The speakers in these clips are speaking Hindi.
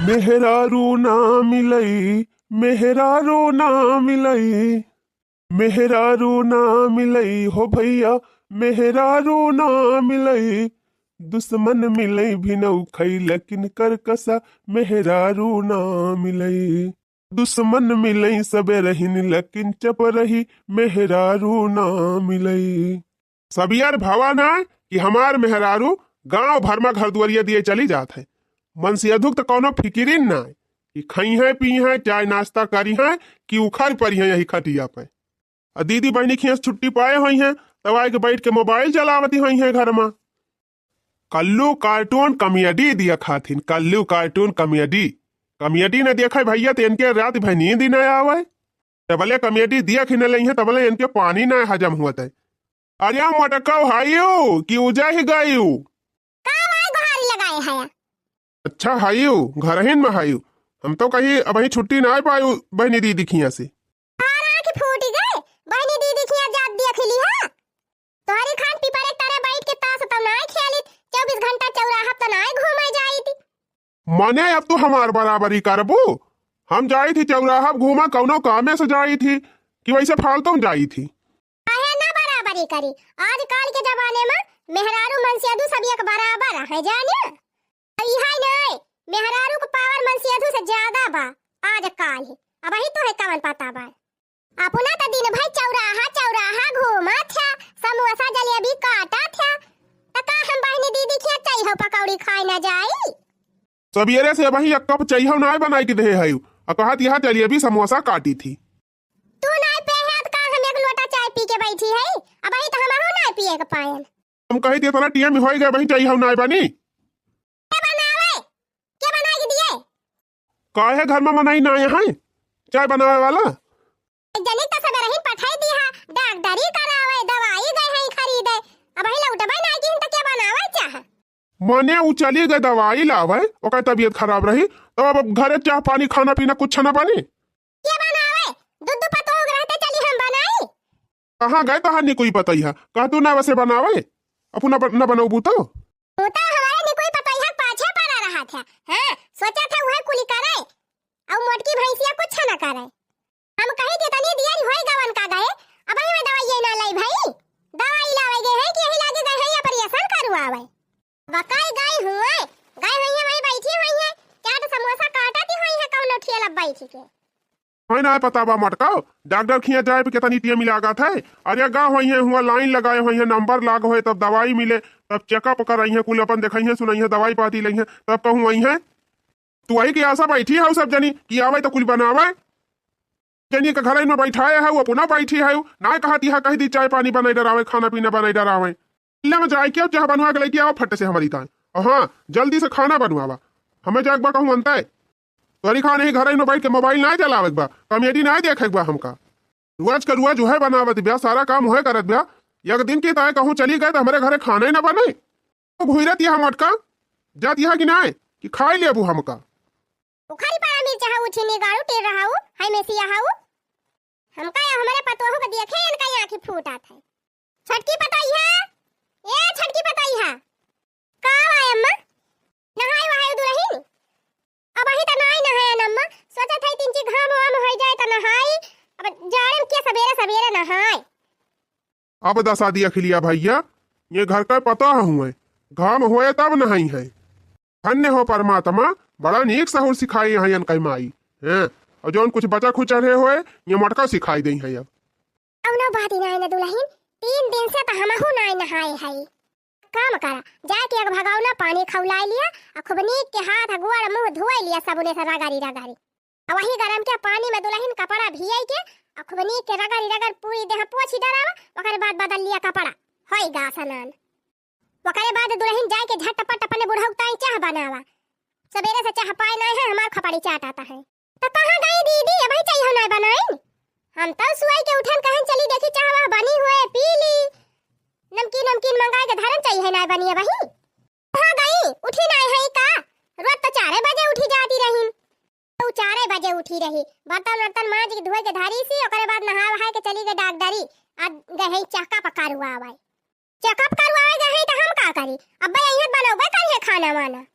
मेहरारू ना मिलई, मेहरारू ना मिलई, मेहरारू ना मिलई हो भैया, मेहरारू ना मिलई। दुश्मन मिलई भी नौ खई लेकिन कर कसा, मेहरारू ना मिलई। दुश्मन मिलई सबे रहीन लेकिन चप रही, मेहरारू ना मिलई। सब यार भावा ना कि हमार मेहरारू गांव भर में घर दुआरिया दिए चली जात है। मन से अधुक तो कोनो फिकिरिन ना कि खई है पी है चाय नाश्ता करी है कि उखड़ पड़ी है यही खटिया पे। दीदी बहनी खिया छुट्टी पाए हुई हैं तब आके बैठ के मोबाइल चलावती हुई हैं घर में। कल्लू कार्टून कॉमेडी दिया खातिन, कल्लू कार्टून कॉमेडी। कॉमेडी ने देखा भैया तो इनके रात भर नींद ही न आवे। तबले कॉमेडी दिया खिने लई है तबले इनके पानी ना हजम हुआ है। अरे मटका हाइयो कि उजा ही गयू लगाए है। अच्छा हाइयो घर हिन में हाइयो। हम तो कहीं अब ही छुट्टी ना पायू बहनी दीदी खिया से। फूट गए बहनी दीदी खिया जात दिया खिली है। तोहरी खान पीपरे तारे बैठ के ताश तो ना खेली, 24 घंटा चौराहा तो ना घूमे जाई थी। माने अब तो हमार बराबरी करबू। हम जाई थी चौराहा घूमा कौनो कामे से जाई थी कि वैसे फालतू में जाई थी। काहे ना बराबरी करी, आजकल के जमाने में मेहरारू मनसियादू सब एक बराबर है जाने। इहाई नहीं मेहरारू को पावर मनसियादू से ज्यादा बा आजकल है। अब ही तो है कवन पता बा। अपना तो दिन भाई चौराहा चौराहा घूमा था, समोसा जलेबी काटा था। तका हम बहनी दीदी के चाहिए हो पकौड़ी खाए ना जाई। सवेरे से वही एक कप चाहिए ना बनाई के दे है और कहत यहाँ जलेबी समोसा काटी थी। तू ना पे हाथ का हम एक लोटा चाय पी के बैठी है। अब ही तो हम हो ना पिए के पाएन। हम कही थे तना टीएम होई गए वही चाहिए ना बनी। क्या बना के दिए? काहे घर में बनाई ना है चाय बनावे वाला। जनिक तो सब रही पठाई दी है, डॉक्टरी करावे दवाई गए हैं खरीदे। अब ही लोग दवाई ना की तो क्या बनावे चाह। मने उ चली गए दवाई लावे ओकर तबीयत खराब रही तो अब घरे चाह पानी खाना पीना कुछ ना बनी। क्या बनावे? दूध पतोग रहते चली हम बनाई। कहां गए तो नहीं कोई पता है कह तू ना वैसे बनावे अपना न बनाऊ तो हमारे ने कोई पता है पाछे पड़ा रहा था। हां सोचा था वह कुली करे और मोटकी भैंसिया कुछ ना करे। हम कही थे तनी दिया होई गवन का गए। अब ही में दवाई ना लाई भाई, दवाई लावे गए हैं कि यही लागे गए हैं या परेशान करवावे। बकाई गए हुए वही बैठी हुई है क्या तो समोसा काटती हुई है कौन ठेला बैठी के। है ना पता बा मटका डॉक्टर खिया जाए पे कितनी टीएम मिला था। अरे गा हुई है हुआ लाइन लगाए हुई है नंबर लाग हुए तब दवाई मिले तब चेकअप कराई है कुल अपन दिखाई है सुनाई है दवाई पाती ली है तब कहूँ वही है। तू वही की आशा बैठी है सब जनी कि आवे तो कुल बनावे जनी के घर में बैठाए है वो पुनः बैठी है ना कहती है कही दी चाय पानी बनाई डरावे खाना पीना बनाई डरावे में जाए क्या चाह बनवा के लेके आओ फट से हमारी ताए। और हाँ जल्दी से खाना बनवावा हमें जाए कहूँ बनता है तोरी खाने ही घर में बैठ के मोबाइल ना चलावे बा कॉमेडी ना देखे बा हमका रुआज का रुआ जो है बनावत ब्या सारा काम होए करत ब्या। एक दिन की ताए कहूँ चली गए तो हमारे घरे खाना ही ना बने तो घुरत यह मटका जाती है कि ना कि खाई ले अबू हमका। उखारी पारा मिर्च हा उछने गाड़ू टेर रहा हूं हाय मेसिया हाउ हमका या हमारे पतोह को देखे इनका आंखें फूटा था। छटकी पताई है ए छटकी पताई है का आय अम्मा नहाई वहाई दुलहिन। अब ही त नहाई नहाया नम्मा सोचा था तीन ची घाम वाम हो जाए त नहाई। अब जाड़े के सवेरे सवेरे नहाई। अब दसा दिया खिलिया भैया ये घर का पता हुए घाम होए तब नहीं है। धन्य हो परमात्मा बड़ा नीक सहूर सिखाई है कई माई है और जौन कुछ बचा खुचा रहे हुए ये मटका सिखाई दी है। अब ना बात ना है दुलहिन 3 दिन से तो हमहु ना नहाए है। काम करा जाके एक भगावना पानी खौला लिया और खूब नीक के हाथ गोड़ मुंह धोई लिया साबुने से रगड़ी रगड़ी और वही गरम के पानी में दुलहिन कपड़ा भियाई के और खूब नीक के रगड़ी रगड़ पूरी देह पोछी डरावा। ओकरे बाद बदल लिया कपड़ा होई गा स्नान। ओकरे बाद दुलहिन जाए के झटपट अपने बुढ़ौताई चाह बनावा। सवेरे से चाह पाए नहीं है हमार खपड़ी चाट आता है। तो कहां गई दीदी अभी चाहिए ना बनाई। हम तो सुई के उठन कहन चली देखी चाह वह बनी हुए पी ली नमकीन नमकीन मंगाए के धरन चाहिए ना बनी वही। कहां गई उठी नहीं है का रोज तो 4 बजे उठी जाती रही। तो 4 बजे उठी रही बर्तन वर्तन मांज के धोए के धारी सी ओकरे बाद नहा वहाए के चली गई डॉक्टरी आज गई चक्का पकारुआ आवे चेकअप करवाए गए तो हम का करी अब यही बनाओ कल है खाना वाना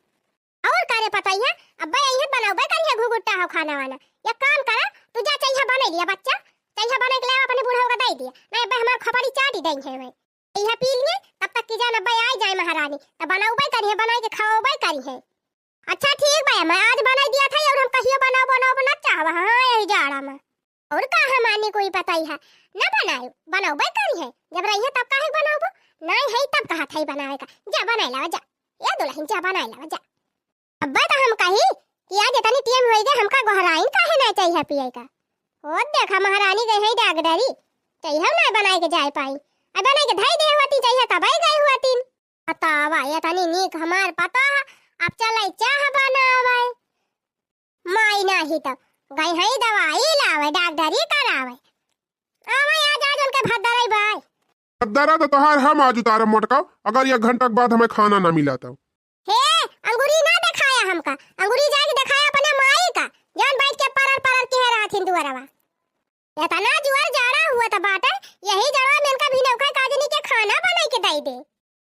और करे पतैया अब यही बनाओ करिए घुघुट्टा हो खाना वाला। एक काम करा तू जा चाहिए बना लिया बच्चा चाहिए बना के ले अपने बूढ़ा को दे दिया नहीं अब हमार खपड़ी चाट ही देंगे भाई यह पी लिए तब तक की जान अब आ जाए महारानी तब बनाओ करिए बना के खाओ करिए। अच्छा ठीक भाई मैं आज बना दिया था और हम कहियो बनाओ बनाओ बना चाहवा हां यही जाड़ा में और का हमानी कोई पता ही है ना बनाओ बनाओ करिए जब रहिए तब काहे बनाओ नहीं है तब कहा था बनाएगा जा बना लावा जा ये दुल्हन जा बना लावा जा। अब तो हम कही कि आज इतनी टीम होई गए हमका गहराइन काहे ना चाहिए पिए का ओ देखा महारानी गई है डागडरी चाहिए हम ना बनाए के जाए पाई अब बनाए के धई दे होती चाहिए तब आई गई होती बतावा ये तनी नीक हमार पता अब चलाई चाह बनावे माई नहीं तब गई है दवाई लावे डागडरी करावे आवे आज उनके भद्दरई भाई भद्दरा तो तोहार हम आज उतारम मोटका अगर 1 घंटा के बाद हमें खाना ना मिला तो हे अंगूरी ना दिखाया हमका अंगूरी जाके दिखाया अपने माई का जान बैठ के परर परर के राथिन दुआरवा इतना जुआर जाड़ा हुआ था बाटा यही जड़ा में इनका भी नौका काजनी के खाना बनाई के दई दे।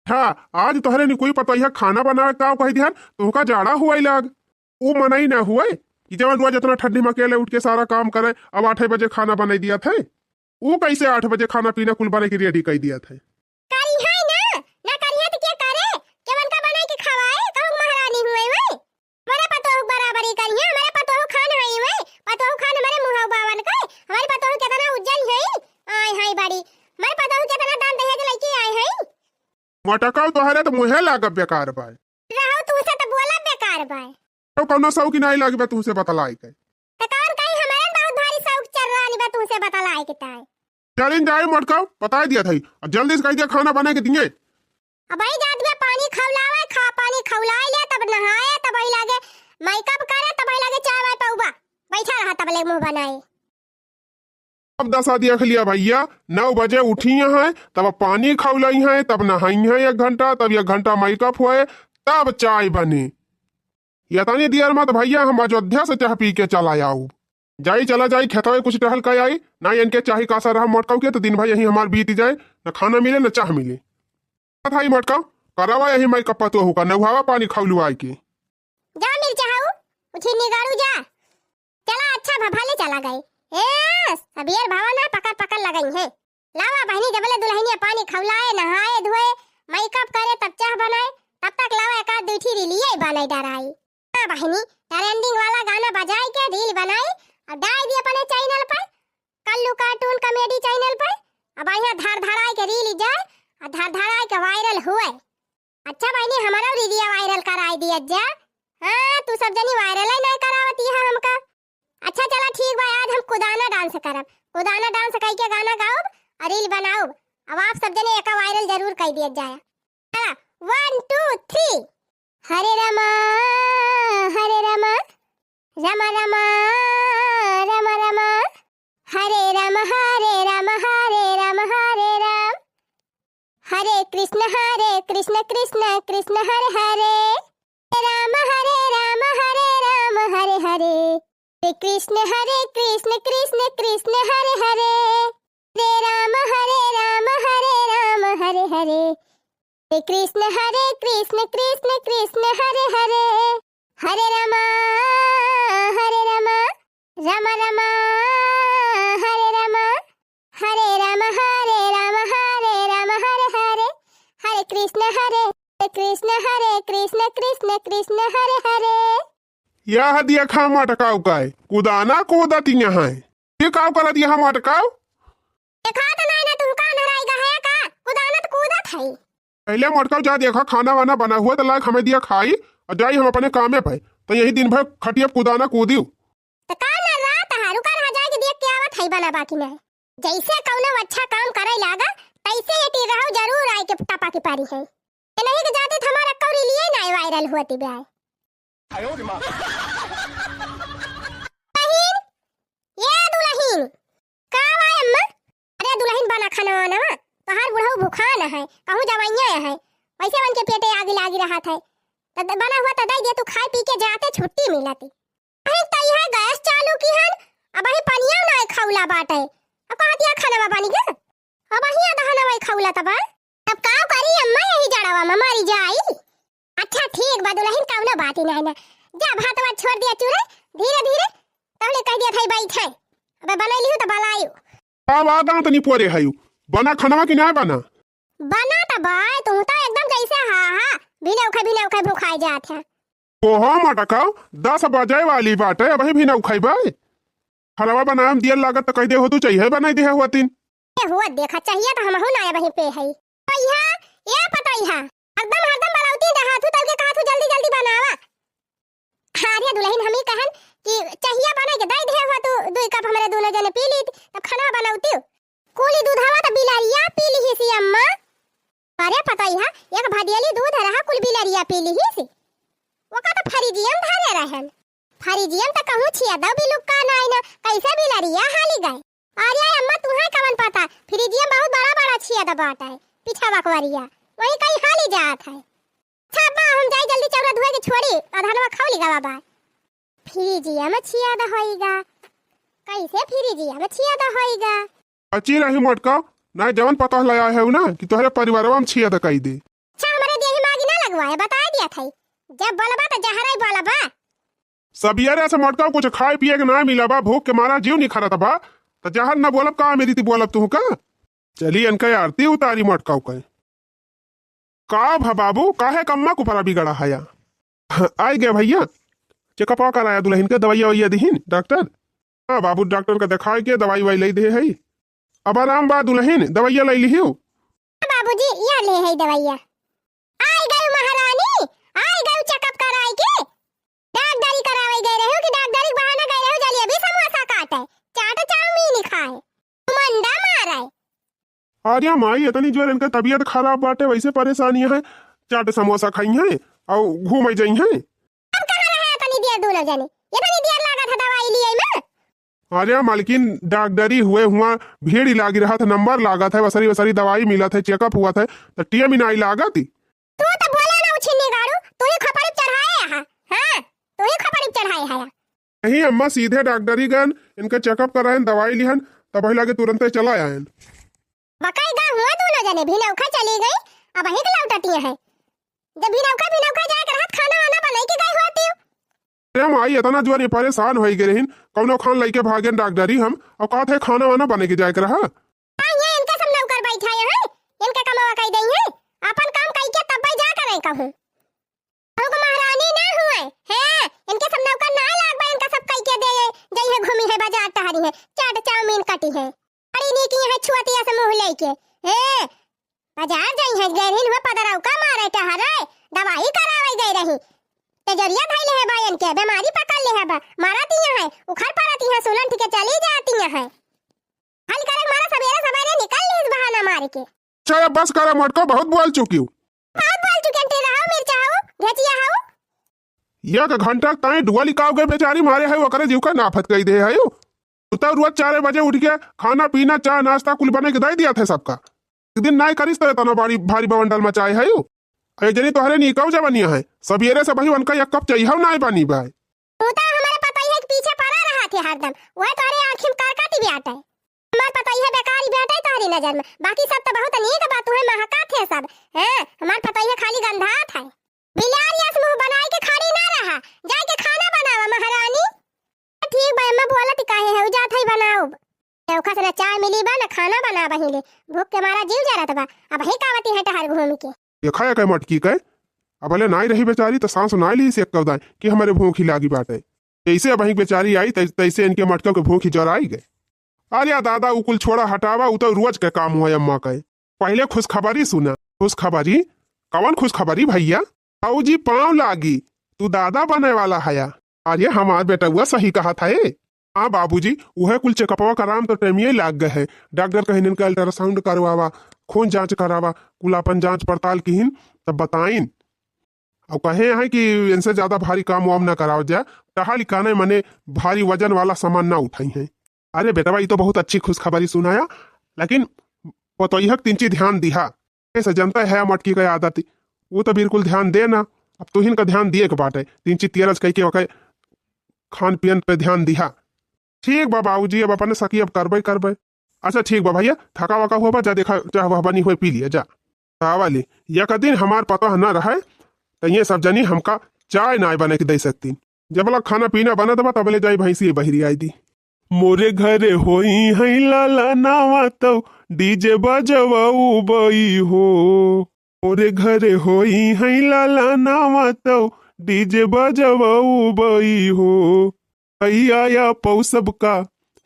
हाँ आज तोहरे नहीं कोई पता है खाना बनावे का कही ध्यान तुमका जाड़ा हुआ लग वो मनाई ना हुआ कि जब दुआ जितना ठंडी में अकेले उठ के सारा काम करे अब 8 बजे खाना बनाई दिया था वो कैसे 8 बजे खाना पीना कुल बने की रेडी कर दिया था करी है ना करिए तो क्या करे केवन का बनाई के खवाए कहूं महारानी हुए वे हमारे पतो बराबरी करिए हमारे पतो खान है वे पतो खान हमारे मुहाव बावन का हमारे पतो कितना उज्जैन है आय हाय बड़ी हमारे पतो कितना दान दहेज लेके आए हैं मोटका तोहरे तो मुहे लाग बेकार बाय रहो तू से तो बोला बेकार बाय तो कोनो सौ की नहीं लागे तू से बतलाई के तो कौन कहीं हमारे बहुत भारी शौक चल रहा नहीं तू से बतलाई के ताई चलिन जाए मोटका बता दिया था जल्दी से कह दिया खाना बना के दिए अब भाई जात में पानी खवलावे खा पानी खवलाए ले तब नहाए तब ही लागे मेकअप करे तब ही लागे चाय वाय पौबा बैठा रहा तब ले मुंह बनाए अब 10 दिया खलिया भैया 9 बजे उठी है तब पानी खौलाई है तब नहाई है 1 घंटा तब 1 घंटा मेकअप हुए तब चाय बनी या तानी दियर मत भैया हम अयोध्या से चाह पी के चला आऊ जाई चला जाई खेतवे कुछ टहल कर आई ना इनके चाही कासा रहा मोटकाऊ के तो दिन भाई यही हमार बीत जाए न खाना मिले न चाह मिले थाई मोटकाऊ करावा यही मैं कपतो हुका नहुआवा पानी खौलू आई के जा मिल चाहू उठी निगाड़ू जा चला अच्छा भले चला गए ए सबेर भावना पकड़ पकड़ लगई है लावा बहनी जबले दुल्हनिया पानी खवलाए नहाए धोए मेकअप करे तब चाह बनाए तब तक लावा एक आध दूठी रीलिए बनाई डराई हां बहनी ट्रेंडिंग वाला गाना बजाई के रील बनाई और डाल दी अपने चैनल पर कल्लू कार्टून कॉमेडी चैनल पर अब यहाँ धर धड़ाई के रील जाए और धर धड़ाई के वायरल हुए। अच्छा बहनी हमारा वीडियो वायरल कराई दिया जा हाँ तू सब जनी वायरल ही नहीं करावती है हमका। अच्छा चला ठीक भाई आज हम कुदाना डांस करब कुदाना डांस कई के गाना गाओ और रील बनाओ अब आप सब जने एक वायरल जरूर कर दिया जाए। चला 1 2 3 हरे रमा रमा रमा रमा रमा हरे राम हरे राम हरे राम हरे राम हरे कृष्ण कृष्ण कृष्ण हरे हरे राम हरे राम हरे राम हरे हरे कृष्ण कृष्ण कृष्ण हरे हरे राम हरे राम हरे राम हरे हरे कृष्ण कृष्ण कृष्ण हरे हरे हरे राम राम राम हरे राम हरे राम हरे राम हरे राम हरे हरे हरे कृष्ण कृष्ण कृष्ण कृष्ण हरे हरे यह दिया खा मटकाऊ का कुदाना कूदती यहाँ ये काव कर दिया मटकाऊ देखा तो नहीं ना तू का नराई का है का कुदाना तो कूदत है पहले मटकाऊ जा देखा खाना वाना बना हुआ तो लायक हमें दिया खाई और जाई हम अपने कामे पे तो यही दिन भर खटिया कुदाना कूदी तो का ना रात है रुका रह जाए कि देख के आवत है बना बाकी में जैसे कौनो अच्छा काम करे लागा तैसे ये टी रहू जरूर आई के टपा के पारी है ये नहीं के जाते हमारा कौरी लिए ना वायरल होती बे आयो रे मां दुल्हन ये दुल्हन का भाई अम्मा अरे दुल्हन बना खाना ना तो हर बुढ़ऊ भूखा न है कहूं जवाइया है वैसे बन के पेटे आगे लागी रहा था तो बना हुआ तो दे तू खाई पी के जाते छुट्टी मिलती अरे तई है गैस चालू की हन अब ही पनिया ना खौला बाटे अब कहा दिया खाना पानी के अब ही आधा ना वही खौला तब अब का करी अम्मा यही जड़वा में मारी जाई अच्छा ठीक बा दुल्हन, कौनो बात ही नहीं ना। जा भातवा छोड़ दिया चूरे, धीरे धीरे तहले कह दिया था बैठे। अबे बनैली हो तो बलायू। अब आदा तो नहीं पोरे है बना खाना कि नहीं बना? बना तो बाय तू तो एकदम जैसे हा बिना उखाए भूखाई जात है। ओहो मटका 10 बजे वाली बात है, अभी भी ना उखाइबे। हलवा बनाम दियल लागत तो कह दे हो तू चाहिए बनाई दे हुआ तीन। ए हुआ देखा चाहिए तो हमहु ना वहीं पे है। भैया ये पता ही है एकदम हरदम बलाउती रहा तू तल के कहा तू जल्दी जल्दी बनावा। अरे दुल्हन हम ही कहन कि चाहिए बना के दई दे हुआ तू 2 कप हमरे दोनों जने पी ली तब खाना बनाउती। कोली दूधवा तो बिलारिया पी ली ही सी अम्मा। अरे पता ही है एक भदियली दूध रहा कुल बिलारिया पी ली ही सी। वो का तो फरीजियम धरे रहन। फरीजियम तो कहूं छिया दो भी लुक्का नाई ना कैसे बिलारिया हाली गए। अरे अम्मा तुम्हें कवन पता फरीजियम बहुत बड़ा बड़ा छिया द बाटा है पीछा बकवरिया वही कहीं हाली जात है। छाबा हम जाई जल्दी चौरा धोए के छोड़ी आधानवा खाओ लीगा बाबा। फरीजियम छिया द होईगा कैसे फरीजियम छिया द होईगा। अच्छी रही मटका ना जवन पता लाया है ना कि तोहरे परिवारवा में छिया दकाई दे। अच्छा हमारे देही मागी ना लगवाए बता दिया था जब बोलबा तो जहराई बोलबा। सबियरे से मटका कुछ खाए पिए के ना मिला बा भूख के मारा जीव नहीं खा रहा बा तो जहर न बोलब का मेरी ती बोलब तू का। चली अनका आरती उतारी मटका कहे का भा बाबू काहे कम्मा को परा बिगड़ा है या। आई गए भैया चेकअप कराया दुल्हन के दवाइया वैया दीहिन डॉक्टर। हाँ बाबू डॉक्टर का दिखाए के दवाई वाई ले दे है। अब आराम बा दुल्हन दवाइया ले लिहियो। बाबूजी ये ले है दवाइया। आई गए महारानी आई गए चेकअप कराई के डॉक्टरी करावे गए रहे हो कि डॉक्टरी बहाना गए रहे हो जल्दी अभी समोसा काटे चाट चाउमीन खाए मंडा मारे। अरे माई इतनी जोर इनका तबीयत खराब बाटे वैसे परेशानी है चाट समोसा खाई है और घूम जाई है। अब कहां रहे इतनी देर दोनों जने इतनी देर लगा था दवाई लिए में। अरे मालकिन डॉक्टरी हुए हुआ भीड़ ही लागी रहा था नंबर लागा था वसरी वसरी दवाई मिला था चेकअप हुआ था तो टीएम ही नहीं लागा थी। तू तो बोला ना उछिन्नी गाड़ू तू ही खपड़ी चढ़ाए हां हां तू ही खपड़ी चढ़ाए है। नहीं अम्मा सीधे डॉक्टरी गन इनका चेकअप कराएं दवाई लिहन तब ही लागे तुरंत चला आयन। बकाई गा हुआ दोनों जने भी नौका चली गई अब वही लौटती है जब भी नौका जाए कर हाथ खाना वाना बनाई के गई होती। अरे माई इतना जोर परेशान हो गए रहीन कौनो खान लेके भागे डॉक्टरी हम और कहा थे खाना वाना बने के जाए कर रहा। ये इनका सब नौकर बैठा है इनका कमावा कई दई है अपन काम कई के तब जा कर कहूं हमको महारानी ना हुए हैं इनके सब नौकर ना लागबा इनका सब कई के दे जई है घूमी है बाजार टहरी है चाट चाउमीन कटी है अरे नी की है छुआतिया से मुंह लेके हैं बाजार जाई है गैरिन हुआ पदराव का मारे टहरे दवाई करावे गई रही तेजरिया धइले है बायन के बीमारी पकड़ ले है बा मारती है उखड़ पड़ती है सुलन ठीक चली जाती है हल करे मारा सवेरे सवेरे निकल ली इस बहाना मार के। चल बस करा मटको बहुत बोल चुकी हूँ बहुत बोल चुके टे रहो मिर्चा हो घेचिया हो एक घंटा ताई डुआली काव के बेचारी मारे है वकरे जीव का नाफत कही दे है तो रोज 4 बजे उठ के खाना पीना चाय नाश्ता कुल बने के दे दिया थे सबका एक दिन नाई करिस तरह तना भारी भारी बवंडल मचाए है जनी तोहरे नी कब जवनिया है सवेरे से वही उनका एक कप चाहिए नाई पानी बाय तू तो हमारे पता ही है कि पीछे पड़ा रहा थे हरदम वह तोरे आंखों में कारकाती भी आता है हमारे पता ही है बेकारी बेटा तोहरी नजर में बाकी सब तो बहुत नीक बात है महका थे सब हैं हमारे पता ही है खाली गंधात है बिलारिया से मुंह बनाए के खड़ी ना रहा जाए के खाना बनावा महारानी। ठीक भाई मैं बोलत काहे है जात है बनाओ चौखा से ना चाय मिली बा ना खाना बना बहिले भूख के मारा जीव जा रहा बा अब ही कावती है टहर घूम के ये खाया कह मटकी कह अब भले नाई रही बेचारी तो सांस ना ली से कवदाए कि हमारे भूख ही लागी बाटे जैसे वही बेचारी आई तैसे इनके मटकों के भूख ही जर आई गए। अरे दादा उकुल छोड़ा हटावा उ तो रोज के काम हुआ अम्मा कहे पहले खुशखबरी सुना खुशखबरी कौन खुशखबरी भैया जी पाँव लागी तू दादा बने वाला है। अरे हमार बेटा हुआ सही कहा था हाँ बाबूजी वह कुल चेकअपवा कराम तो टाइम लाग गए है डॉक्टर कहीं इनका अल्ट्रासाउंड करवावा खून जांच करावा कुल अपन जांच पड़ताल की तब बताइन और कहे है कि इनसे ज्यादा भारी काम वाम ना कराओ जाए टहा लिखाने मने भारी वजन वाला सामान ना उठाई है। अरे बेटा भाई तो बहुत अच्छी खुशखबरी सुनाया लेकिन पतोह तीन चीज ध्यान दिया ऐसे जनता है मटकी का आदत वो तो बिल्कुल ध्यान दे ना अब तुहिन का ध्यान दिए के बाटे तीन चीज तेरस कह के खान पियन पे ध्यान दिया। ठीक बा बाबूजी अब अपन सकी अब करबे अच्छा ठीक बा भैया थका वका हुआ बा जा देखा चाह वह बनी हुई पी लिया जा वाली एक दिन हमार पता न रहे तो ये सब जनी हमका चाय ना बने के दे सकती। जब वाला खाना पीना बना दबा तब ले जाई भैंसी बहरी आई दी। मोरे घरे होई है लाला नावा तो डीजे बजवाऊ बई हो। मोरे घरे होई है लाला नावा तो डीजे बजवाऊ बई हो। भैया पौ सबका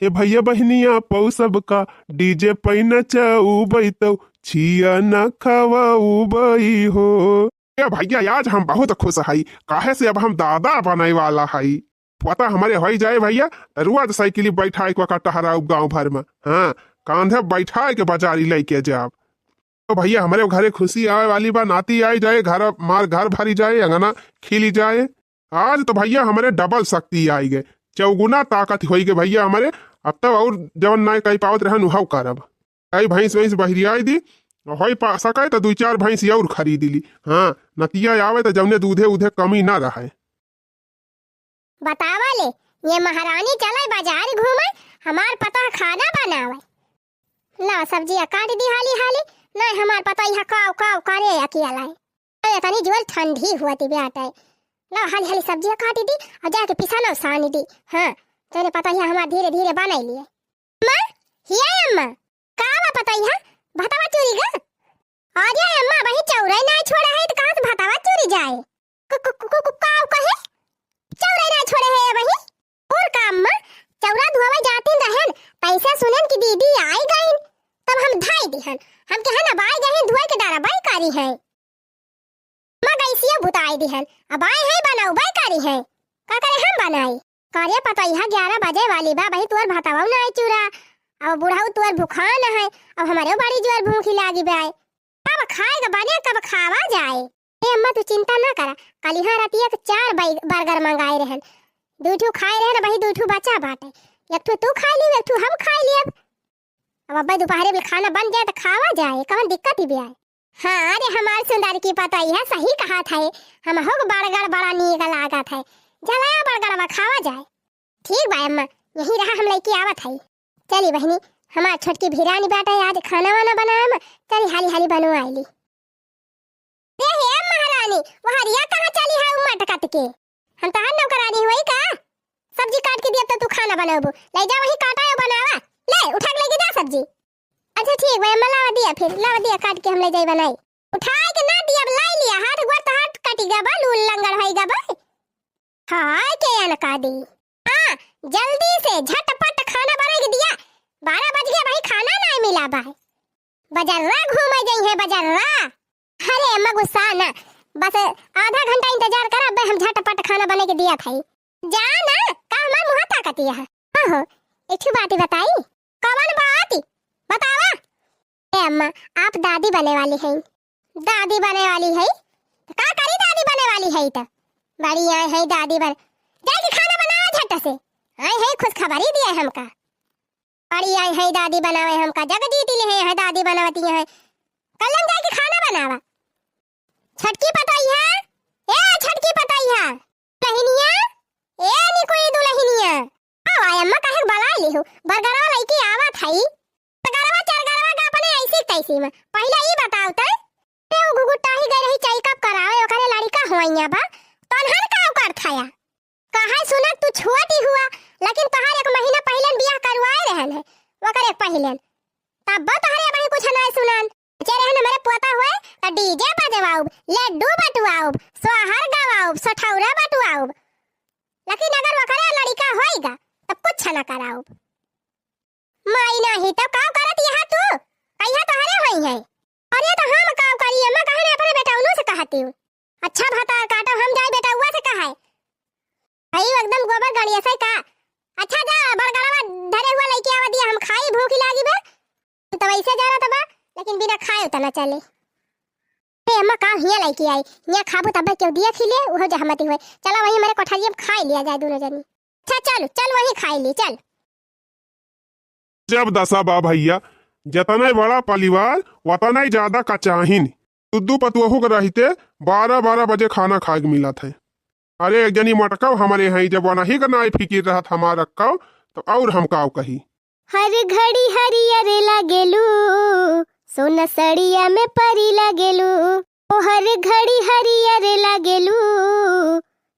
हे भैया बहनिया पौ सबका डीजे पै नचाऊ बई तो छिया न खवाऊ बई हो। भैया आज हम बहुत खुश हई काहे से अब हम दादा बने वाला हई। पता हमारे हो जाए भैया रुआ साइकिल बैठा के टहराऊ गाँव भर में। हाँ कांधे बैठा के बाजारी लेके जाब तो भैया हमारे घरे खुशी आए वाली बा। नाती आई जाए घर मार घर भरी जाए अंगना खिली जाए। आज तो भैया हमारे डबल शक्ति आई गए चौगुना ताकत हो गए भैया हमारे। अब तक और जवन ना कही पावत रहन उहाव करब। कई भैंस वैंस बहरी आई दी हो पा सके तो 2-4 भैंस और खरीद ली। हाँ नतिया आवे तो जवने दूधे उधे कमी ना रहे। बतावा ले ये महारानी चले बाजार घूमे हमार पता खाना बनावे ला सब्जियां काट दी हाली हाली नहीं हमार पता यहाँ काव काव करे अकिया लाई तनी जोल ठंडी हुआ थी बेटा ला हाली हाली सब्जियां काट दी और जाके पिसाना सानी दी। हाँ तने पता है हमार धीरे धीरे बना लिए अम्मा हिया अम्मा कावा पता है भतावा चोरी गा आज अम्मा वही चौराई ना छोड़ा है तो कहां से भतावा चोरी जाए काव कहे चौराई ना छोड़े है वही और काम में चौरा धुआवे जाते रहन पैसा सुनन की दीदी आई गई तब हम धाई दिहन हम के ना बाई गए धुआ के डारा बाई कारी है मां गईसिया बुताई दिहन अब आए है बनाऊ बाई कारी है का करे हम बनाई कार्य पता यहां 11 बजे वाली बा भाई तोर भतावा ना आई चूरा अब बुढ़ाऊ तोर भूखा न है अब हमारे बड़ी जोर भूखी लागी बाई कब खाएगा बने कब खावा जाए। ए अम्मा तू चिंता ना करा कल यहाँ रातिया के 4 बर्गर मंगाए रहन 2 खाए रहे ना भाई 2 बचा बाटे एक तू खा ली एक हम खा लिए अब अब्बा दोपहर में खाना बन जाए तो खावा जाए कौन दिक्कत ही भी आए। हाँ अरे हमारे सुंदर की पता ही है सही कहा था हम हो बर्गर बड़ा नीक लागा था जलाया बर्गर में खावा जाए। ठीक भाई अम्मा यही रहा हम लेके आवत है। चली बहनी हमार छोटकी भिरानी बाटा आज खाना वाना बनाम चली हाली हाली बनवा आईली। हे महारानी वहां रिया कहां चली है उम्मा टकट के हम तो नौकरानी हुई का सब्जी काट के दिया तो तू खाना बनाबो ले जा वही काटा बनावा ले उठा के लेके जा सब्जी। अच्छा ठीक भाई अम्मा लावा दिया फिर लावा दिया काट के हम ले जाई बनाई उठाए के ना दिया लाई लिया हाथ गोर तो हाथ कटी गबा लूल लंगड़ होई गबा। हाय के अन का दी हां जल्दी से झटपट खाना बना के दिया 12 बज गए भाई खाना नहीं मिला भाई बाजार घूमे गई है बाजार। अरे अम्मा गुस्सा ना बस आधा घंटा इंतजार कर अब हम झटपट खाना बना के दिया था जा ना का हमार मुंह ताकत है। हो एक बात बताई कौन बात बतावा। ए अम्मा आप दादी बने वाली हैं दादी बने वाली है का करी दादी बने वाली है तो बड़ी आई है दादी बन जाके खाना बनाओ झट से आई है खुशखबरी दिया हमका बड़ी आई है दादी बनावे हमका जग जीती ले है दादी बनावती है कल हम जाके खाना बनावा। छटकी पताई है ए छटकी पताई है लहनिया ए नी कोई दुलहनिया आओ आय अम्मा काहे बलाई ली हो बरगरवा लईकी आवत हई बरगरवा चरगरवा का अपने ऐसी तैसी में पहले ई बताओ त ए गुगुटा ही गई रही चेकअप करावे ओकरे लड़का होइया बा तनहन का कर थाया कहां सुना तू छोटी हुआ लेकिन तहार 1 महीना पहले बियाह करवाए रहन है ओकरे पहले तब तहारे भाई कुछ ना सुनान चेरे हमारे पोता हुए तो डीजे बजवाओ लड्डू बटवाओ सोहर गवाओ सठौरा बटवाओ लेकिन अगर वकरे लड़का होएगा तब कुछ ना कराओ माई नहीं तो का करत यहां तू कहिया तोहरे होई है और ये तो हम का करिए मैं कहने अपने बेटा उनु से कहती हूं अच्छा भाता काटो हम जाए बेटा हुआ से कहा है भाई एकदम गोबर गाड़ी ऐसा का अच्छा जा बड़गड़वा धरे हुआ लेके आवा दिया हम खाई भूख लागी बा तो वैसे जा रहा था लेकिन बिना खाए उतना चले। ए अम्मा का हिया लेके आई हिया खाबो तब क्यों दिया खिले ओहो जहमती हुए चलो वही मेरे कोठारी में खा लिया जाए दोनों जनी। अच्छा चल चल वही खा ली चल। जब दशा बा भैया जतना बड़ा परिवार उतना ही ज्यादा का चाहिन दुद्दू पतुहू के रहते 12 बजे खाना खाए के मिला था। अरे एक जनी मटकाओ हमारे यहाँ जब वना ही का नाई फिकिर रहा हमारा रखो तो और हम काव कही हर घड़ी हरियर लागेलू सोना सड़िया में परी लागेलू ओ हर घड़ी हरियर लागेलू,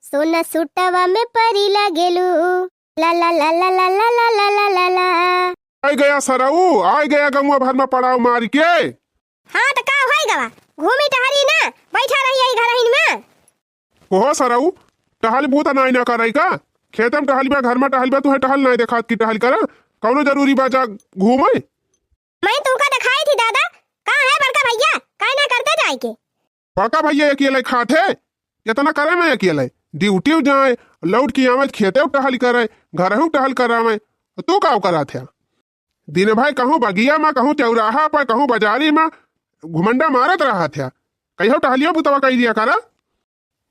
सोना सुटवा में परी लागेलू, ला ला ला ला ला ला ला ला ला ला ला। आ गया सराऊ, आ गया गंगवा भर में पड़ाव मार के। हाँ तो का होई गवा, घूमी टहरी ना, बैठा रही आई घर हिन में। ओहो सराऊ, टहल बहुत नाई ना करई का, खेतम टहल बा घर में टहल बा, तुहे टहल नहीं देखात की टहल कर, कौनो जरूरी बा जा घूमे। मैं तुमका दिखाई थी दादा, कहाँ है बड़का भैया, काहे ना करते जाए के। बड़का भैया अकेले खाते, इतना करे मैं अकेले, ड्यूटी जाए लौट की आवे खेते टहल करे, घर टहल करावे, तू का करा थे दिन भाई कहूँ बगिया में, कहूँ चौराहा पर, कहूँ बाजारी में घुमंडा मारत रहा थे, कहो टहलियो बुतवा कही दिया करा।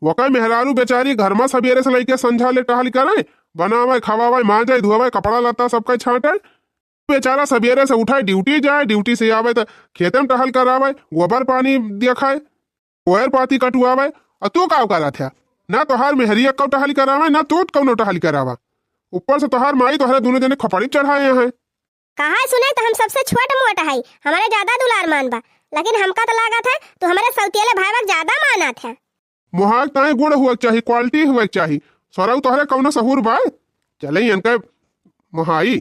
वो कई मेहरारू बेचारी घर में सवेरे से लेके संझा ले टहल करे, बनावे खवावे मांजे धोवे कपड़ा लत्ता सबका छाटे, बेचारा सवेरे से उठाए ड्यूटी जाए, ड्यूटी से आवे तो खेते में टहल करावे, गोबर पानी दिखाए, ओहर पाती कटुआवे, और तू का करा था ना तोहार मेहरिया कौ टहल करावे ना तू कौनो टहल करावा, ऊपर से तोहार माई तोहरे दोनों जने खपड़ी चढ़ाए हैं। कहा सुने तो हम सबसे छोट मोट है, हमारे ज्यादा दुलार मान बा, लेकिन हमका तो लगा था तो हमारे सौतेले भाई बा ज्यादा माना था। मुहाग ताए गुड़ हुआ चाहिए, क्वालिटी हुआ चाहिए, सराऊ तोहरे कौनो सहूर बा चले इनके मुहाई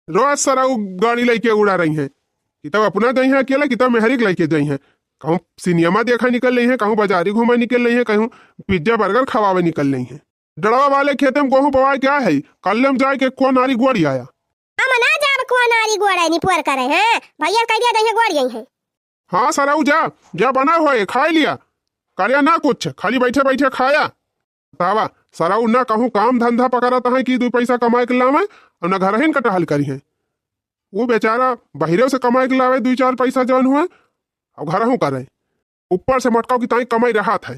रोज सराऊ गाड़ी लेके उड़ा रही हैं, कि तब अपना गई है अकेला, कि तब मेहरी लेके गई हैं, कहूँ सिनेमा देखा निकल रही है, कहूँ बाजारी घूमा निकल रही है, कहूँ पिज्जा बर्गर खवावे निकल रही है। डड़वा वाले खेते में गेहूं पवाए क्या है, कल में जाए के को नारी गोड़ी आया, हम ना जाब को नारी गोड़ा नहीं पुअर करे हैं, भैया कह दिया दही गोड़ी आई है। हाँ सराऊ जा जा बना हुआ है, खा लिया कार्या ना कुछ, खाली बैठे बैठे खाया। बतावा सराऊ ना कहूँ काम धंधा पकड़ता है कि 2 पैसा कमाए के लावे, और न घर ही कटहल करी है, वो बेचारा बहिरे से कमाए के लावे 2-4 पैसा जौन हुए और घर हूँ करे, ऊपर से मटकाओ की ताई कमाई रहा था।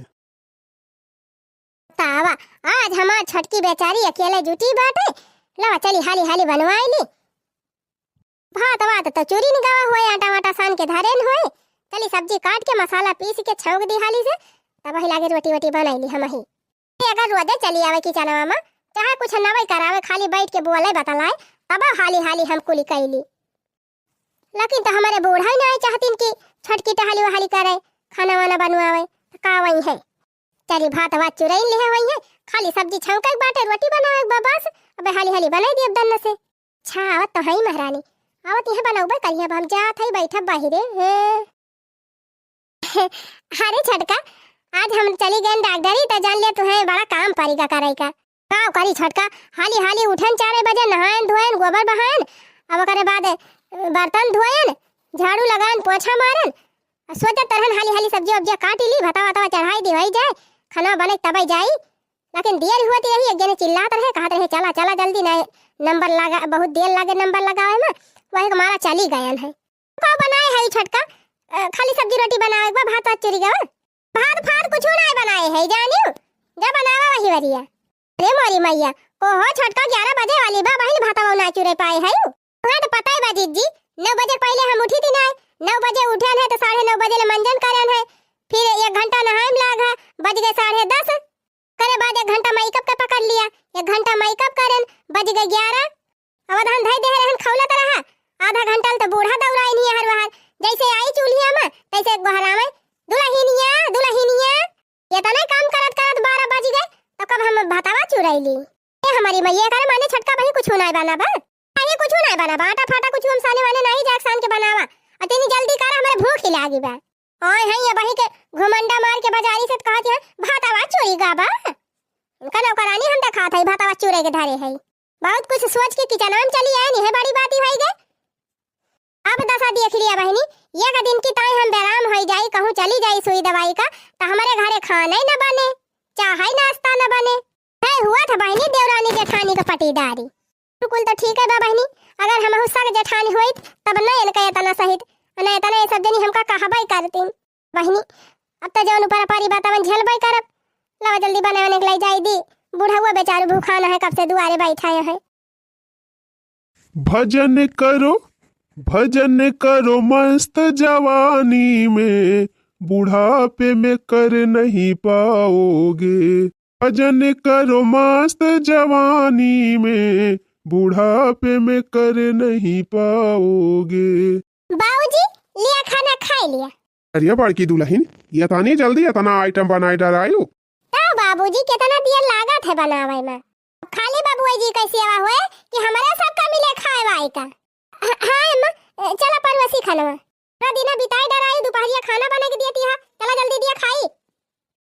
तावा आज हमार छटकी बेचारी अकेले जुटी बाटे, लवा चली हाली हाली बनवाई ली, भात वात तो चूरी निगावा हुए, आटा वाटा सान के धारेन हुए, चली सब्जी काट के मसाला पीस के छौंक दी हाली से, तब ही लागे रोटी वोटी बनाई ली हम ही। अगर रोजे चली आवे किचनवा में, चाहे कुछ नवई करावे, खाली बैठ के बोले बतलाए, तब हाली हाली हम कुली कैली। लेकिन तो हमारे बूढ़ा ही नहीं चाहतीन कि छटकी टहली वहाली करे, खाना वाना बनवावे, तो का वही है चली भात वात चुराई ले वही है, खाली सब्जी छौंका के बाटे रोटी बनावे बस, अबे हाली हाली बनाई दी अब दन्न से। अच्छा आवत तो है महारानी, आवत यह बनाऊबे करिए, हम जात है बैठा बाहिरे। अरे छटका आज हम चली गए डॉक्टरी, तो जान लिया तुम्हें बड़ा काम पड़ेगा करे का, का करी छटका, हाली हाली उठन 4 बजे नहायन धोयन गोबर बहायन, अब ओकरे बाद बर्तन धोयन झाड़ू लगान पोछा मारन, सोचा तरहन हाली हाली सब्जी वब्जी काट ली, भता वता चढ़ाई दिवाई जाए, खाना बने तब जाई। लेकिन देर हुआ रही, एक जने चिल्लात रहे, कहत रहे चला चला जल्दी ना नंबर लगा, बहुत देर लागे नंबर लगावे में, वही हमारा चली गयन है। का बनाए है छटका, खाली सब्जी रोटी बनावे बा, भात वात चुरी गवा, भात फात कुछ नहीं बनाए है जानियो, जब बनावा वही वरिया। अरे मोरी मैया को हो छटका 11 बजे वाली बा, वही भाता ना चुरे पाए है, तुम्हें तो पता ही बा जीजी 9 बजे पहले हम उठी थी ना, 9 बजे उठन है तो 9:30 बजे ले मंजन करन है, फिर 1 घंटा नहायम लागा, बज गए 10:30, करे बाद 1 घंटा मेकअप का पकड़ लिया, 1 घंटा मेकअप करन बज गए 11, अवधान धई दे रहन खौलत रहा, आधा घंटा तो बूढ़ा दौड़ाई नहीं हर वहां, जैसे आई चूल्हिया में तैसे गोहरा में दुल्हनिया दुल्हनिया, ये तो नहीं काम करत करत 12 बज गए, तो कब हम भातावा चुराई ली। ए हमारी मैया करे माने छटका भाई कुछ नहीं बना बा, अरे कुछ नहीं बना बा, आटा फाटा कुछ हम साने वाले नहीं जाक सान के बनावा, अतनी जल्दी कर हमारे भूख ही लागी बा। ओए है ये बही के घुमंडा मार के बाजारी से कहत है भातावा चोरी गा बा, उनका नौकरानी हम देखा था भातावा चोरे के धारे है, बहुत कुछ सोच के किचन में चली आए, नहीं बड़ी बात ही होई गई। अब दसा देख लिया बहनी, एक दिन की ताई हम बेराम हो जाई, कहूँ चली जाई सुई दवाई का, तो हमारे घरे खाना ही न बने, चाहे नाश्ता न बने, है हुआ था बहनी देवरानी जेठानी का पटीदारी। बिल्कुल तो ठीक है बा बहनी, अगर हम हुस्सा के जेठानी हुई तब न इनका इतना सहित न इतना ये सब जनी हमका कहबाई करती बहनी, अब तो जौन ऊपर पारी बतावन झेलबाई करब, लवा जल्दी बनाने के लिए जाई दी, बूढ़ा हुआ बेचारू भूखा न है, कब से दुआरे बैठा है। भजन करो मस्त जवानी में, बुढ़ापे में कर नहीं पाओगे, भजन करो मस्त जवानी में, बुढ़ापे में कर नहीं पाओगे। बाबूजी लिया खाना खा लिया, अरे बड़की दुल्हन ये तानी जल्दी इतना आइटम बनाई डरायु। तो बाबूजी कितना देर लागत है बनावे में। खाली बाबूजी कैसे आवा हुए कि हमारे सबका मिले खाए वाई का। हाँ अम्मा चला परवसी खाना पूरा दिन बिताई डराई दोपहरिया खाना बना के देती है चला जल्दी दिया खाई।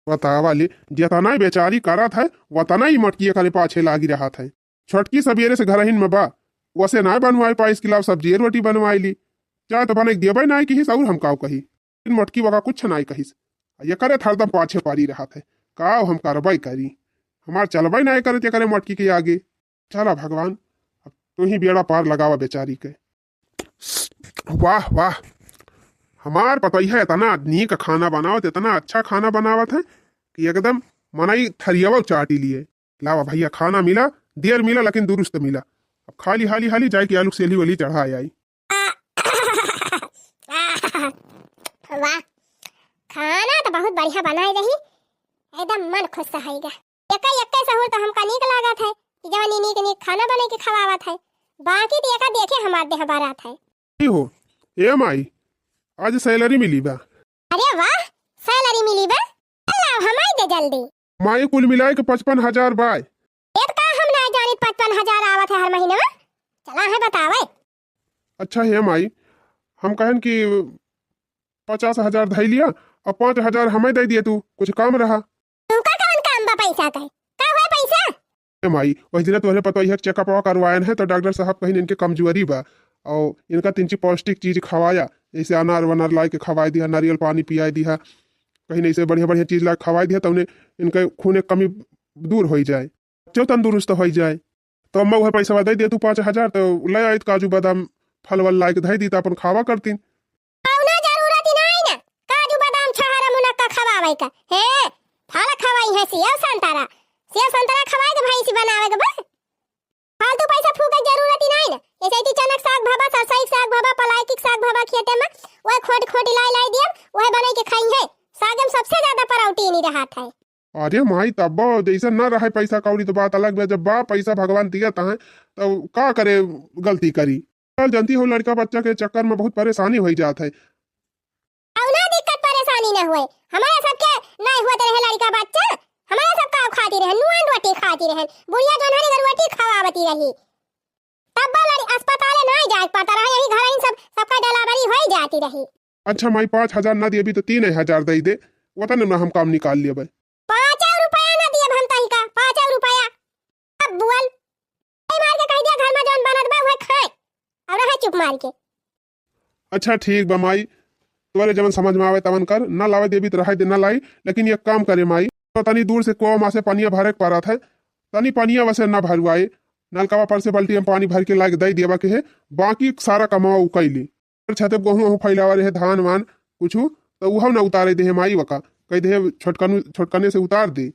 बता वाली जितना बेचारी करत है वतना ही मटकी करे पाछे लागी रहा था। छोटकी सवेरे से घर में बा वैसे ना बनवाई पाइस खिलाफ सब्जी रोटी बनवाई ली चाहे तो बने देवे ना कहिस और हम काव कही मटकी वका कुछ ना कहिस ये करे हरदम पाछे पारी रहा था काव हम कार्रवाई करी हमार चलवाई ना करे करे मटकी के आगे। चला भगवान अब तू ही बेड़ा पार लगावा बेचारी के। वाह वाह हमार पतैया इतना नीक खाना बनावत इतना अच्छा खाना बनावत है कि एकदम मनाई थरियावा चाटी लिए। लावा भैया खाना मिला देर मिला लेकिन दुरुस्त मिला। अब खाली हाली हाली जाए कि आलू सेली वाली चढ़ा आई। वाह खाना तो बहुत बढ़िया बनाई रही एकदम मन खुश रहेगा। एक सहूर तो हमका नीक लागत है कि जवानी नीक नीक खाना बने के खवावत है बाकी तो एका देखे हमार देह बारात है। हो ए माई आज सैलरी मिली बा। अरे वाह सैलरी मिली बा अल्लाह हमाई दे जल्दी। माई कुल मिलाए के 55,000 बाय। एक का हम ना जानी 55,000 आवत है हर महीने में चला है बतावे। अच्छा है माई हम कहन कि 50,000 धई लिया और 5,000 हमें दे दिए तू कुछ काम रहा। तुमका कौन काम बा पैसा का हुआ पैसा। ए माई वही दिन तुम्हारे पता है चेकअप करवाए हैं तो डॉक्टर साहब कहीं इनके कमजोरी बा और इनका 3 पौष्टिक चीज खवाया जैसे अनार वनार ला के खवाई दिया नारियल पानी पियाई दिया कहीं ऐसे बढ़िया बढ़िया चीज ला खवाई दिया तो उन्हें इनके खून कमी दूर हो जाए जो तंदुरुस्त हो जाए। तो अम्मा वह पैसा दे दिया तू 5,000 तो ले आई काजू बादाम फल वल ला के धई दी तो अपन खावा करती। खवावे का हे फल खवाई है सेव संतरा खवाए के भाई सी बनावे के बा फालतू पैसा फूके जरूरत ही नहीं ना। जैसे कि चनक साग भाबा सरसई साग भाबा पलाई की साग भाबा खेते में वो खोट खोट लाई दिया वह बने के खाई है साग में सबसे ज्यादा प्रोटीन ही रहा था। अरे माई तब जैसे न रहे पैसा कौड़ी तो बात अलग है जब बा पैसा भगवान दिया है तो का करे गलती करी। कल जानती हो लड़का बच्चा के चक्कर में बहुत परेशानी हो जाता है। न हुए हमारे सबके नहीं हुआ रहे लड़का बच्चा हमारे सबका खाती रहे नुआन रोटी खाती रहे बुढ़िया जोनहरी घर रोटी खवावती रही तब लड़ी अस्पताल नहीं जाए पड़ता रहा यही घर ही सबका डिलीवरी हो जाती रही। अच्छा माई 5,000 ना दिए भी तो 3,000 दे दे वो तो ना हम काम निकाल लिए 5 रुपया ना दिए हम तही का 5 रुपया अब बोल मार के कह दिया घर में जोन बनत बा वह खाए और रहे चुप मार के। अच्छा ठीक बा माई तुम्हारे जब समझ में आवे तवन कर ना लावे देवी तो रहा दे ना लाई लेकिन ये काम करे माई तो तनी दूर से कुआ माँ से पानिया भरे के पारा था तनी पानिया वैसे ना भरवाए नलकावा पर से बाल्टी में पानी भर के लाके दे दिया के है बाकी सारा कमावा उकैली छते गेहूँ फैलावा रहे धान वान कुछ तो वह ना उतारे दे माई वका कह दे छोटकने से उतार दे।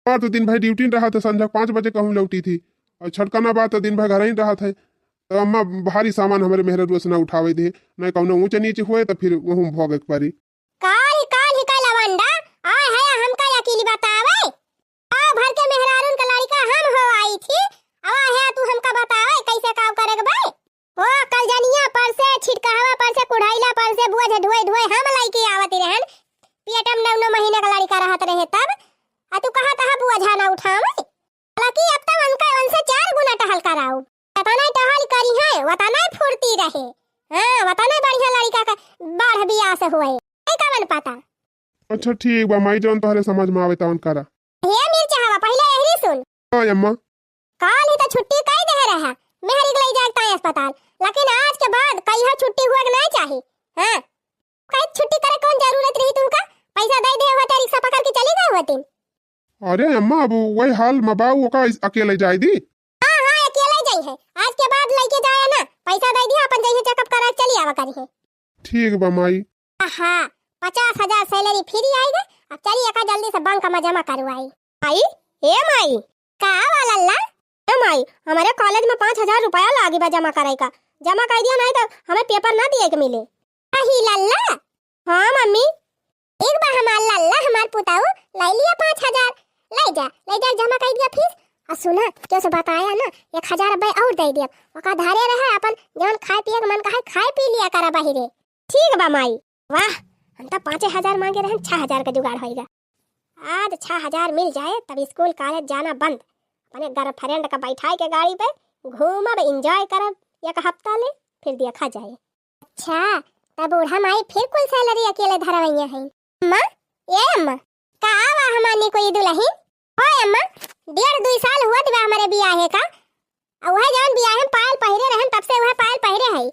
और तो दिन भर ड्यूटी रहा था संध्या 5 बजे कहूँ लौटी थी और छटकाना बात तो दिन भर घर ही रहा था तो अम्मा भारी सामान हमारे मेहर रोज ना उठावे दे न कौनो ऊंचे नीचे हुए तो फिर वहू भोगे पारी। काल का लवंडा आ है हमका अकेली बतावे आ भर के मेहरारून का लड़का हम हो आई थी आ है तू हमका बतावे कैसे काम करे के भाई ओ कल जनिया पर से छिटकावा पर से कुढ़ाईला पर से बुआ ढोए ढोए हम लइके आवती रहन पेटम 9 महीने का लड़का रहत रहे तब आ तू कहा तहा बुआ झाना उठावे हालांकि अब तक उनका उनसे 4 गुना टहल कराऊ वतना टहल करी है वतना फुर्ती रहे हां वतना बढ़िया लड़का का बाढ़ बियाह से हुए नहीं कवन पता। अच्छा ठीक बा माई जोन तोहरे समझ में आवे तवन करा। हे मिर्चा हवा पहले यही सुन हां अम्मा काल ही तो छुट्टी कई दे रहा मेहरी ले जाता है अस्पताल लेकिन आज के बाद कहीं छुट्टी हुए नहीं चाहिए। हां कहीं छुट्टी करे कौन जरूरत रही तुमका पैसा दे दे होता रिक्शा पकड़ के चली गए होती। अरे अम्मा अब वही हाल मबाऊ का अकेले जाई दी है आज के बाद लेके जाया ना पैसा दे दिया अपन जैसे चेकअप करा चली आवा करी है। ठीक बा माई। हां 50,000 सैलरी फ्री आएगा अब चलिए का जल्दी से बैंक में जमा करवाई। आई ए माई का वाला ला ए माई हमारे कॉलेज में 5,000 रुपया लागी बा जमा कराई का जमा कर दिया नहीं तो हमें पेपर ना दिए के मिले। अही लल्ला हां मम्मी एक बार हमार लल्ला हमार पुताऊ ले लिया 5,000 ले जा जमा कर दिया फीस आ सुना जो से बताया ना 1,000 रुपए और दे दिया ओका धारे रहे अपन जवन खाए पिए के मन का खाए पी लिया करा बाहिरे। ठीक बा माई वाह हम तो 5,000 मांगे रहन, 6,000 का जुगाड़ होएगा। आज 6,000 मिल जाए तब स्कूल कॉलेज जाना बंद, अपने गर्लफ्रेंड का बैठाए के गाड़ी पे घूमब, एंजॉय करब एक हफ्ता ले, फिर देखा जाए। अच्छा तब बूढ़ा माई फिर कुल सैलरी अकेले धरवैया है। अम्मा ये अम्मा का आवा हमानी कोई दुल्हन ओए अम्मा, 1.5-2 साल हुआ दिवा हमारे बियाहे का, और वह जौन बियाहे में पायल पहिरे रहन तब से वह पायल पहिरे है।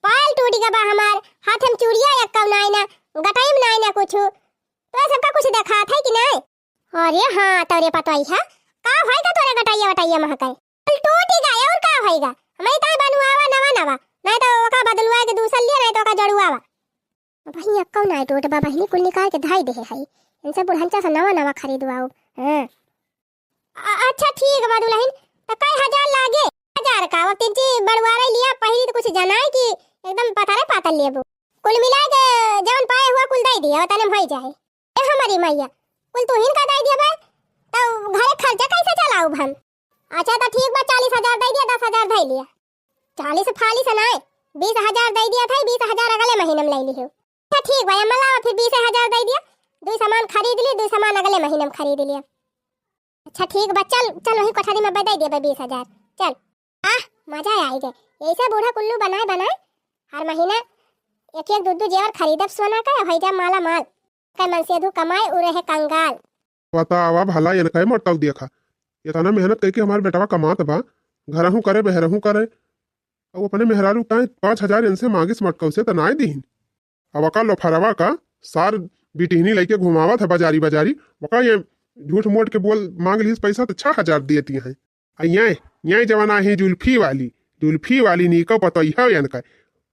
पायल टूट गया बा हमार, हाथ में चूड़िया एक कम नाई ना, गटाई में नाई ना कुछ, तो सबका कुछ देखा था कि नहीं? अरे हाँ तोरे पतवाई है का होएगा तोरे गटाइया वटाइया महकाई टूट ही गया और का होएगा, हमें ताई बनवावा नवा नवा, नहीं तो ओका बदलवा के दूसर लिया, नहीं तो ओका जड़वावा। भैया कौन आई टूट बा बहिनी कुल निकाल के धाई दे है, इनसे बुढ़ंचा से नवा नवा खरीदवाओ। हां अच्छा ठीक बा दुल्हन, तो कई हजार लागे? 1000 का वो तीन बड़वारा लिया पहिरी तो कुछ जनाए कि एकदम पतारे पातल लेबो, कुल मिला के जौन पाए हुआ कुल दई दिया तने भई जाए। ए हमारी मैया कुल तू हिन का दई दिया बे, तो घरे खर्चा कैसे चलाऊ हम? अच्छा तो ठीक बा 40,000 दई दिया, 10,000 दई लिया, 40 फाली से नाय 20,000 दई दिया था, 20,000 अगले महीने में ले लियो। अच्छा ठीक भाई अम्मा फिर 20,000 दई दिया, दो सामान खरीद ली, दो सामान अगले महीने में खरीद लिया। अच्छा ठीक बा चल चल वही कोठरी में बदई दे 20,000 चल। आह मजा आई गए ऐसा बूढ़ा कुल्लू बनाए बनाए हर महीना एक एक दो जेवर खरीदब सोना का हो जा माला माल का मन से अधू कमाए उ रहे कंगाल। बतावा भला ये कहे मरता देखा इतना मेहनत करके हमारे बेटवा कमात बा, घरहू करे बहरहू करे, अब अपने मेहरारू का 5,000 इनसे मांगिस मटकौ से तो नाय दीन। अब का लोफरवा का सार बिटिहनी लेके घुमावा था बाजारी बाजारी, वका ये झूठ मूठ के बोल मांग ली पैसा तो 6,000 देती हैं। ये जवाना है जुल्फी वाली नीको पतो इनका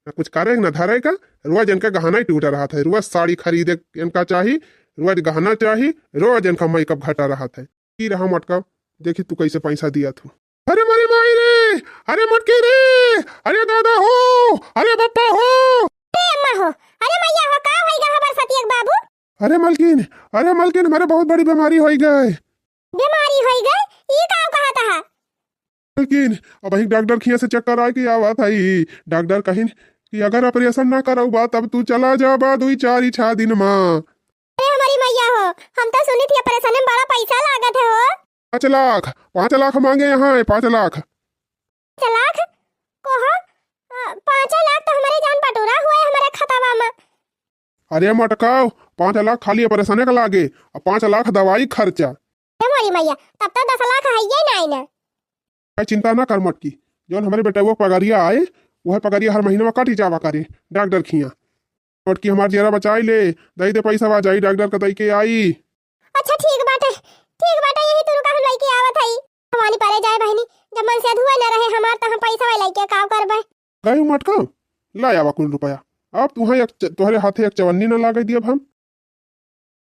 न कुछ करे न धरे का, रोज इनका गहना ही टूट रहा था, रोज साड़ी खरीदे इनका चाहिए, रोज गहना चाहिए, रोज इनका मेकअप घटा रहा था। की रहा मटका देखी तू कैसे पैसा दिया तू। अरे मारी माई रे, अरे मटके रे, अरे दादा हो, अरे पप्पा हो, अरे अम्मा हो, अरे मैया हो, का होइगा हमार सतियक बाबू? अरे मलकिन हमारे बहुत बड़ी बीमारी हो गई। बीमारी हो गई? ई का कहा था? मलकिन अब ही डॉक्टर खिया से चक्कर आ के आवा था, डॉक्टर कहीं कि अगर ऑपरेशन ना कराऊ बा तब तू चला जा बा 2-4 6 दिन में। अरे हमारी मैया हो, हम तो सुनी थी ऑपरेशन में बड़ा पैसा लागत है हो। 5 लाख मांगे यहाँ 5 लाख। 5 लाख को हो? 5 लाख तो हमारे जान बटोरा हुआ है हमारे खतवा में। अरे मटकाओ 5 लाख खाली ऑपरेशन का लागे और 5 लाख दवाई खर्चा। हमारी मैया तब तो 10 लाख है ये नहीं ना। चिंता ना कर मटकी, जो हमारे बेटे वो पगारिया आए वह पगारिया हर महीने में काटी जावा करे डॉक्टर खिया। मटकी हमारे जेरा बचाई ले, दई दे पैसा बा जाई डॉक्टर का दई के आई। अच्छा ठीक बात है यही तुरु का हम लइके आवत हई। हमारी परे जाए बहनी, जब मन से अधुआ न रहे हमार तो हम पैसा वाला लइके काव करबे। गई मटका ला आवा कुल रुपया, अब तुम्हारे हाथे एक चवन्नी न लागे दियब हम।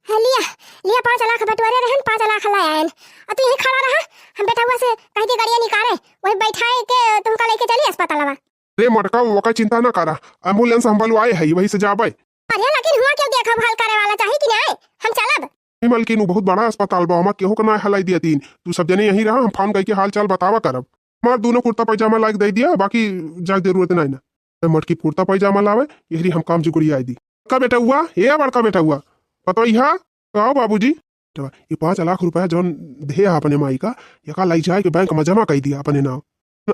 लिया 5 लाख बटवारे रहन, 5 लाख लायन और तू यही खड़ा रहा, हम बेटा हुआ से कह दी गाड़ियां निकाले वही बैठाए के तुमका लेके चली अस्पतालवा। रे मटका वो का चिंता ना करा, एम्बुलेंस हम बुलवाए है वही से जाबे। अरे लेकिन हुआ क्यों देखा भाल करे वाला चाहिए कि नहीं, हम चलब। मलकिन बहुत बड़ा अस्पताल बा, हम केहू का ना हलाई दिया तीन, तू सब जने यही रहा, हम फोन करके हाल चाल बतावा करब। हमार दोनों कुर्ता पैजामा लायक दे दिया, बाकी जाग जरूरत नहीं ना। मटकी कुर्ता पैजामा लावे यही हम काम जुगड़ी आई दी। का बेटा हुआ ये बड़का बेटा हुआ पता यहाँ कहो बाबूजी ये 5 लाख रुपया जौन दे अपने माई का यका लाई जाए के बैंक में जमा कर दिया अपने नाम,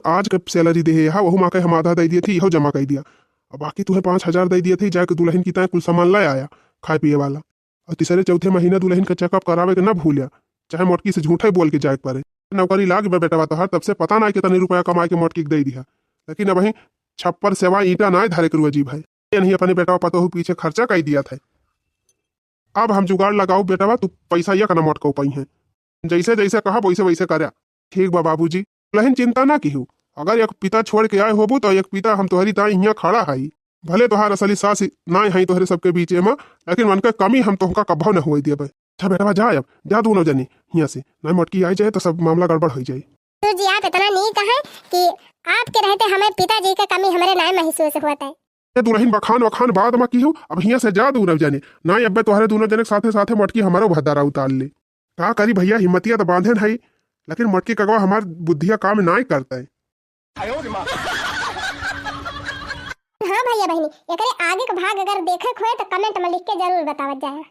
आज के सैलरी दे वहू माँ के हम आधा दे दिए थी, यहो जमा कर दिया, और बाकी तुम्हें 5,000 दे दिए थे जाके दुल्हन की तय कुल सामान ले आया खाए पिए वाला, और तीसरे चौथे महीने दुल्हन का चेकअप करावे के ना भूलिया, चाहे मोटकी से झूठे बोल के जाए पड़े। नौकरी लाग बेटा तो हर तब से पता ना कितने रुपया कमा के मोटकी दे दिया, लेकिन अब वही छप्पर सेवा ईटा ना धारे के रुआ जी भाई नहीं अपने बेटा पतो पीछे खर्चा कर दिया था। अब हम जुगाड़ लगाओ बेटा तू पैसा या कना मोटको पाई है, जैसे जैसे कहा वैसे वैसे कर। ठीक बा बाबूजी, लेकिन चिंता ना की, अगर एक पिता छोड़ के आए होबू तो एक पिता हम तोहरी ताई यहाँ खड़ा है, भले तोहार असली सास ना है तोहरे सबके बीच में, लेकिन मन के कमी हम तोहका कब्बो न हुए दिए। अच्छा बेटा जा, अब जा दोनों जनी यहाँ से, ना मोटकी आई जाए तो सब मामला गड़बड़ हो जाए। तो जी आप इतना नहीं कहे कि आपके रहते हमें पिताजी का कमी हमारे नाम महसूस होता है। दुल्हन बखान बाद में की हो, अब यहाँ से जा दूर जाने ना, अब तुम्हारे दोनों जने साथे साथे मटकी हमारो भदारा उतार ले। का करी भैया, हिम्मतिया तो बांधे है, लेकिन मटकी कगवा हमार बुद्धिया काम ना ही करता है। हाँ भैया बहनी, एकरे आगे का भाग अगर देखे खोए तो कमेंट में लिख के जरूर बतावत जाए।